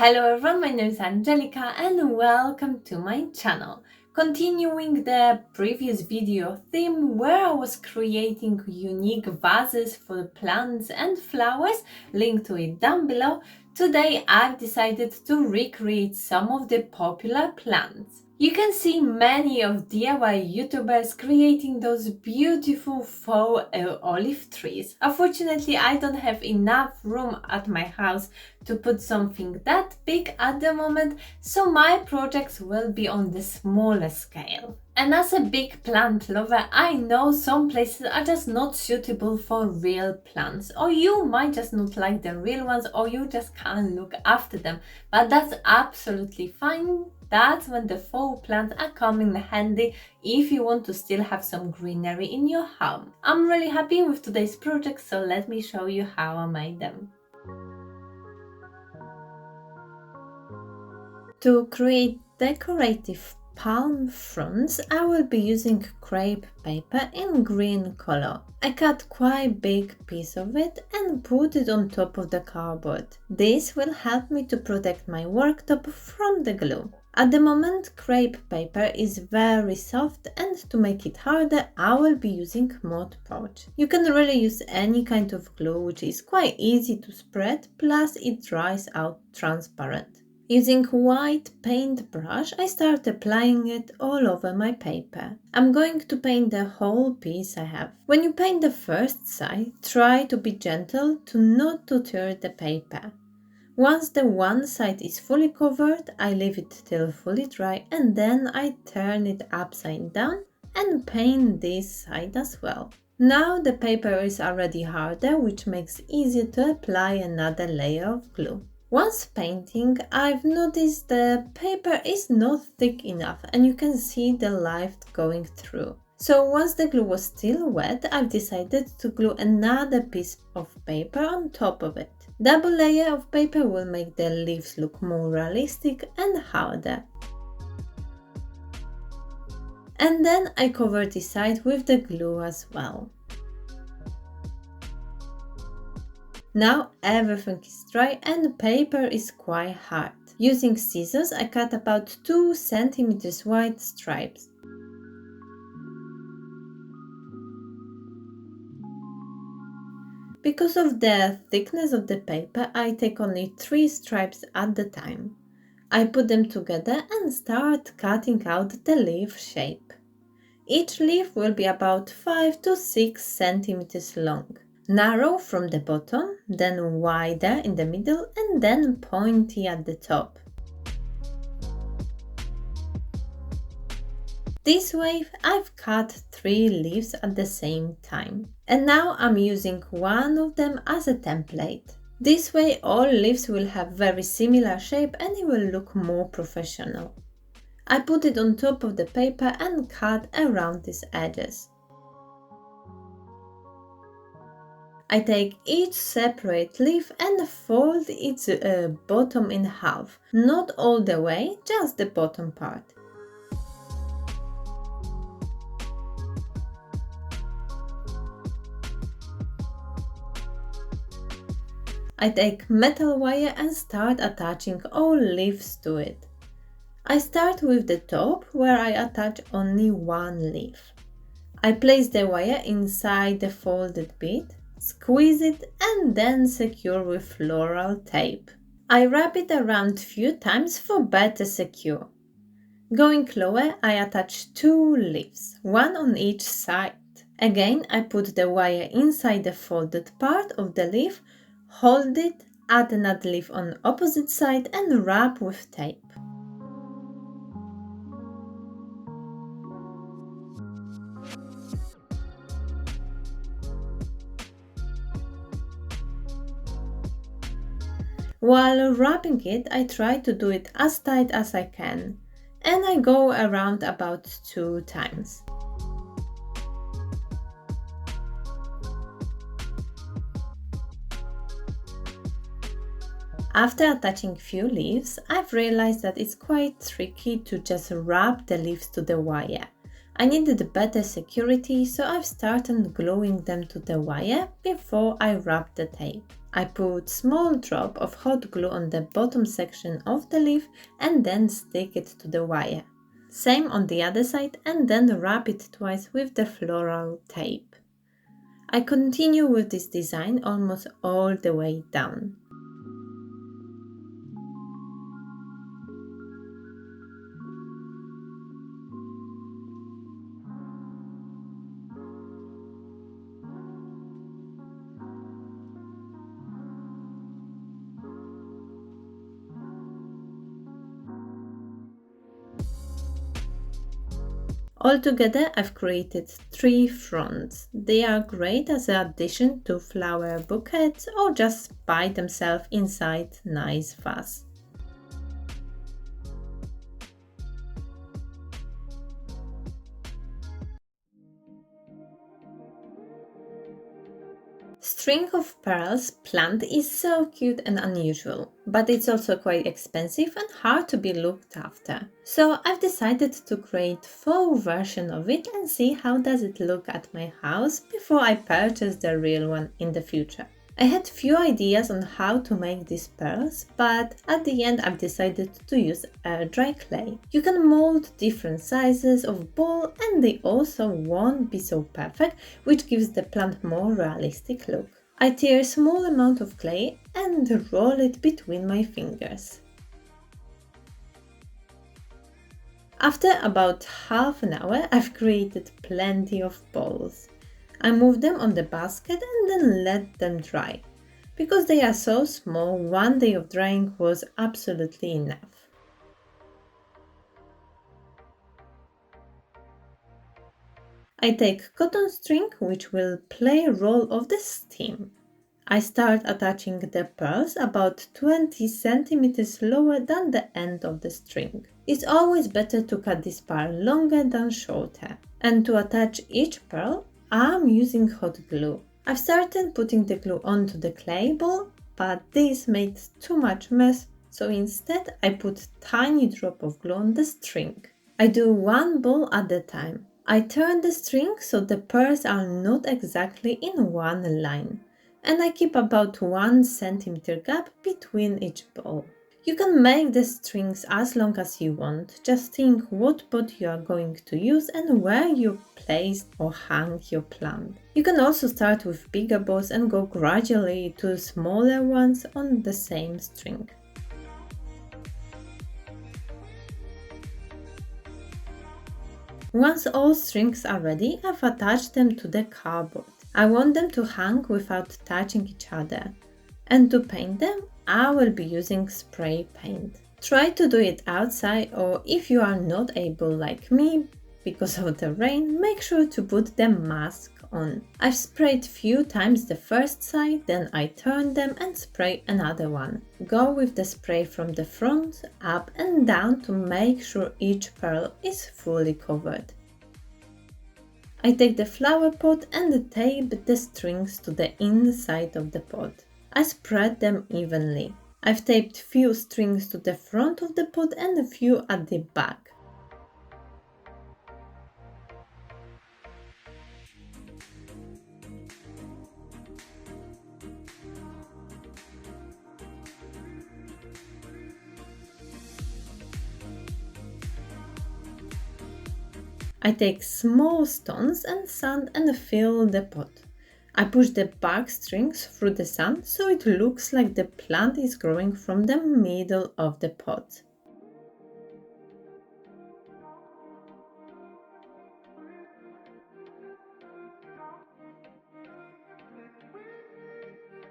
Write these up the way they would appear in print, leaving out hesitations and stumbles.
Hello everyone, my name is Angelica and welcome to my channel. Continuing the previous video theme where I was creating unique vases for plants and flowers, link to it down below, today I've decided to recreate some of the popular plants. You can see many of DIY YouTubers creating those beautiful faux olive trees. Unfortunately, I don't have enough room at my house to put something that big at the moment, so my projects will be on the smaller scale. And as a big plant lover, I know some places are just not suitable for real plants, or you might just not like the real ones, or you just can't look after them, but that's absolutely fine. That's when the faux plants are coming handy if you want to still have some greenery in your home. I'm really happy with today's project, so let me show you how I made them. To create decorative palm fronds, I will be using crepe paper in green color. I cut quite big piece of it and put it on top of the cardboard. This will help me to protect my worktop from the glue. At the moment, crepe paper is very soft, and to make it harder, I will be using Mod Podge. You can really use any kind of glue, which is quite easy to spread, plus it dries out transparent. Using white paintbrush, I start applying it all over my paper. I'm going to paint the whole piece I have. When you paint the first side, try to be gentle to not to tear the paper. Once the one side is fully covered, I leave it till fully dry and then I turn it upside down and paint this side as well. Now the paper is already harder, which makes it easier to apply another layer of glue. Once painting, I've noticed the paper is not thick enough and you can see the light going through. So once the glue was still wet, I've decided to glue another piece of paper on top of it. Double layer of paper will make the leaves look more realistic and harder. And then I cover this side with the glue as well. Now everything is dry and the paper is quite hard. Using scissors, I cut about 2 cm wide stripes. Because of the thickness of the paper, I take only 3 stripes at a time. I put them together and start cutting out the leaf shape. Each leaf will be about 5 to 6 centimeters long. Narrow from the bottom, then wider in the middle and then pointy at the top. This way I've cut 3 leaves at the same time. And now I'm using one of them as a template. This way all leaves will have very similar shape and it will look more professional. I put it on top of the paper and cut around these edges. I take each separate leaf and fold its bottom in half. Not all the way, just the bottom part. I take metal wire and start attaching all leaves to it. I start with the top where I attach only one leaf. I place the wire inside the folded bit, squeeze it and then secure with floral tape. I wrap it around few times for better secure. Going lower, I attach 2 leaves, one on each side. Again, I put the wire inside the folded part of the leaf, hold it, add another leaf on the opposite side and wrap with tape. While wrapping it, I try to do it as tight as I can, and I go around about 2 times. After attaching few leaves, I've realized that it's quite tricky to just wrap the leaves to the wire. I needed better security, so I've started gluing them to the wire before I wrap the tape. I put small drop of hot glue on the bottom section of the leaf and then stick it to the wire. Same on the other side and then wrap it twice with the floral tape. I continue with this design almost all the way down. Altogether, I've created 3 fronds. They are great as an addition to flower bouquets or just by themselves inside nice vase. String of pearls plant is so cute and unusual, but it's also quite expensive and hard to be looked after. So I've decided to create faux version of it and see how does it look at my house before I purchase the real one in the future. I had few ideas on how to make these pearls, but at the end I've decided to use air dry clay. You can mold different sizes of ball and they also won't be so perfect, which gives the plant more realistic look. I tear a small amount of clay and roll it between my fingers. After about half an hour, I've created plenty of balls. I move them on the basket and then let them dry. Because they are so small, 1 day of drying was absolutely enough. I take cotton string which will play a role of the stem. I start attaching the pearls about 20 centimeters lower than the end of the string. It's always better to cut this part longer than shorter. And to attach each pearl, I'm using hot glue. I've started putting the glue onto the clay ball, but this made too much mess, so instead I put tiny drop of glue on the string. I do 1 ball at a time. I turn the string so the pearls are not exactly in one line, and I keep about 1 centimeter gap between each ball. You can make the strings as long as you want, just think what pot you are going to use and where you place or hang your plant. You can also start with bigger balls and go gradually to smaller ones on the same string. Once all strings are ready, I've attached them to the cardboard. I want them to hang without touching each other. And to paint them, I will be using spray paint. Try to do it outside, or if you are not able like me because of the rain, make sure to put the mask on. I've sprayed few times the first side, then I turn them and spray another one. Go with the spray from the front, up and down to make sure each pearl is fully covered. I take the flower pot and tape the strings to the inside of the pot. I spread them evenly. I've taped few strings to the front of the pot and a few at the back. I take small stones and sand and fill the pot. I push the back strings through the sand so it looks like the plant is growing from the middle of the pot.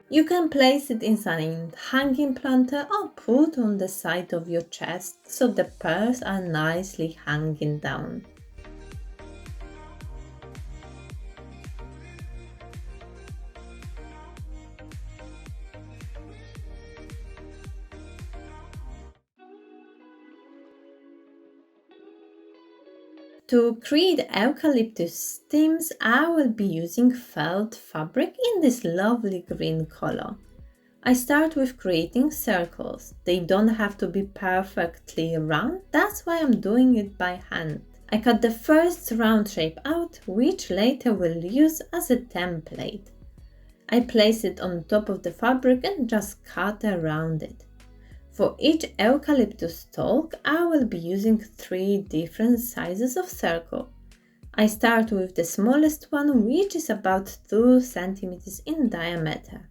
You can place it inside a hanging planter or put on the side of your chest so the pearls are nicely hanging down. To create eucalyptus stems, I will be using felt fabric in this lovely green color. I start with creating circles. They don't have to be perfectly round, that's why I'm doing it by hand. I cut the first round shape out, which later we'll use as a template. I place it on top of the fabric and just cut around it. For each eucalyptus stalk, I will be using 3 different sizes of circle. I start with the smallest one, which is about 2 cm in diameter.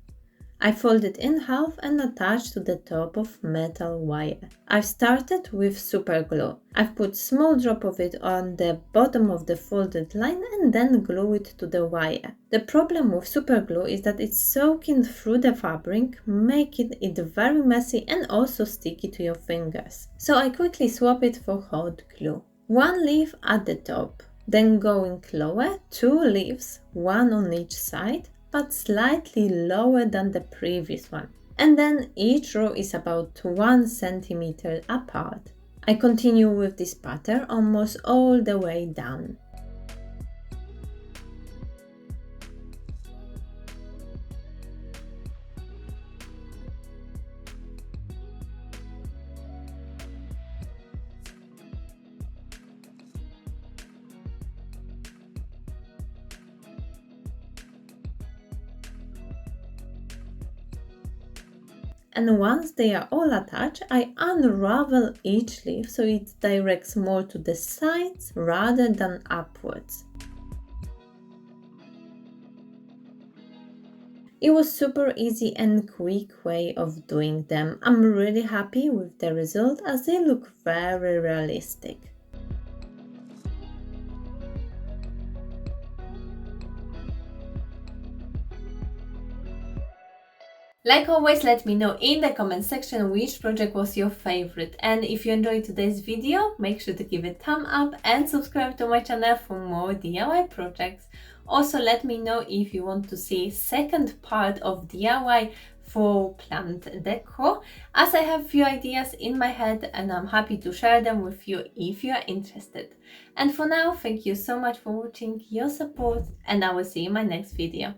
I fold it in half and attach to the top of metal wire. I've started with super glue. I've put small drop of it on the bottom of the folded line and then glue it to the wire. The problem with super glue is that it's soaking through the fabric, making it very messy and also sticky to your fingers. So I quickly swap it for hot glue. 1 leaf at the top, then going lower, 2 leaves, 1 on each side, but slightly lower than the previous one. And then each row is about 1 cm apart. I continue with this pattern almost all the way down. And once they are all attached, I unravel each leaf so it directs more to the sides rather than upwards. It was super easy and quick way of doing them. I'm really happy with the result as they look very realistic. Like always, let me know in the comment section which project was your favorite, and if you enjoyed today's video, make sure to give it a thumb up and subscribe to my channel for more DIY projects. Also, let me know if you want to see second part of DIY for plant decor, as I have few ideas in my head and I'm happy to share them with you if you are interested. And for now, thank you so much for watching, your support, and I will see you in my next video.